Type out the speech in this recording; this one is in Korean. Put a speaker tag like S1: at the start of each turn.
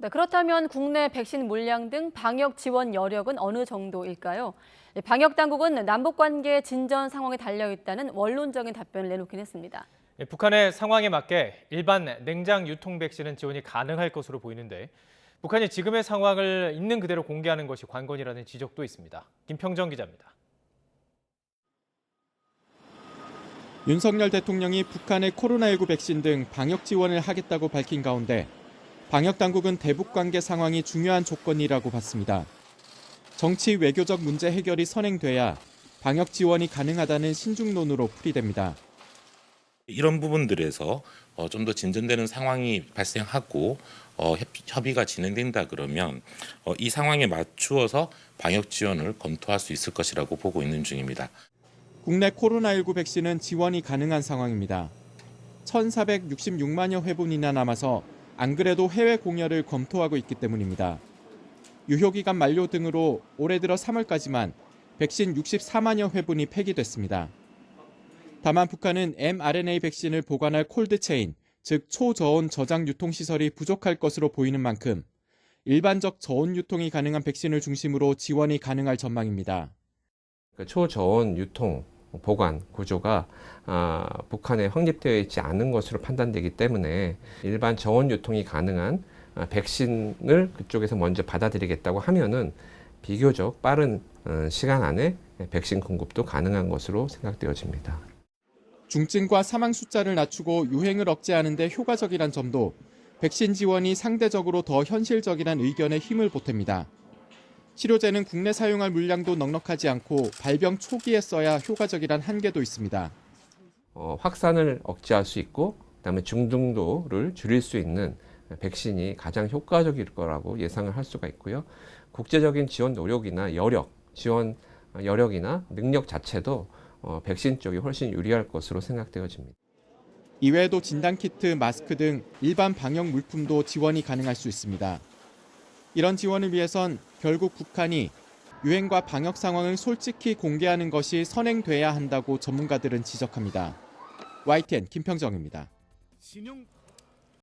S1: 네, 그렇다면 국내 백신 물량 등 방역 지원 여력은 어느 정도일까요? 방역 당국은 남북 관계 진전 상황에 달려 있다는 원론적인 답변을 내놓긴 했습니다.
S2: 북한의 상황에 맞게 일반 냉장 유통 백신은 지원이 가능할 것으로 보이는데 북한이 지금의 상황을 있는 그대로 공개하는 것이 관건이라는 지적도 있습니다. 김평정 기자입니다.
S3: 윤석열 대통령이 북한의 코로나19 백신 등 방역 지원을 하겠다고 밝힌 가운데 방역 당국은 대북 관계 상황이 중요한 조건이라고 봤습니다. 정치 외교적 문제 해결이 선행돼야 방역 지원이 가능하다는 신중론으로 풀이됩니다.
S4: 이런 부분들에서 좀 더 진전되는 상황이 발생하고 협의가 진행된다 그러면 이 상황에 맞추어서 방역 지원을 검토할 수 있을 것이라고 보고 있는 중입니다.
S3: 국내 코로나19 백신은 지원이 가능한 상황입니다. 1,466만여 회분이나 남아서 안 그래도 해외 공여를 검토하고 있기 때문입니다. 유효기간 만료 등으로 올해 들어 3월까지만 백신 64만여 회분이 폐기됐습니다. 다만 북한은 mRNA 백신을 보관할 콜드체인, 즉 초저온 저장 유통시설이 부족할 것으로 보이는 만큼 일반적 저온 유통이 가능한 백신을 중심으로 지원이 가능할 전망입니다.
S5: 초저온 유통, 보관 구조가 북한에 확립되어 있지 않은 것으로 판단되기 때문에 일반 저온 유통이 가능한 백신을 그쪽에서 먼저 받아들이겠다고 하면은 비교적 빠른 시간 안에 백신 공급도 가능한 것으로 생각되어집니다.
S3: 중증과 사망 숫자를 낮추고 유행을 억제하는 데 효과적이란 점도 백신 지원이 상대적으로 더 현실적이란 의견에 힘을 보탭니다. 치료제는 국내 사용할 물량도 넉넉하지 않고 발병 초기에 써야 효과적이란 한계도 있습니다.
S5: 확산을 억제할 수 있고 그다음에 중등도를 줄일 수 있는 백신이 가장 효과적일 거라고 예상을 할 수가 있고요. 국제적인 지원 노력이나 지원 여력이나 능력 자체도 백신 쪽이 훨씬 유리할 것으로 생각되어집니다.
S3: 이외에도 진단키트, 마스크 등 일반 방역 물품도 지원이 가능할 수 있습니다. 이런 지원을 위해선 결국 북한이 유행과 방역 상황을 솔직히 공개하는 것이 선행돼야 한다고 전문가들은 지적합니다. YTN 김평정입니다.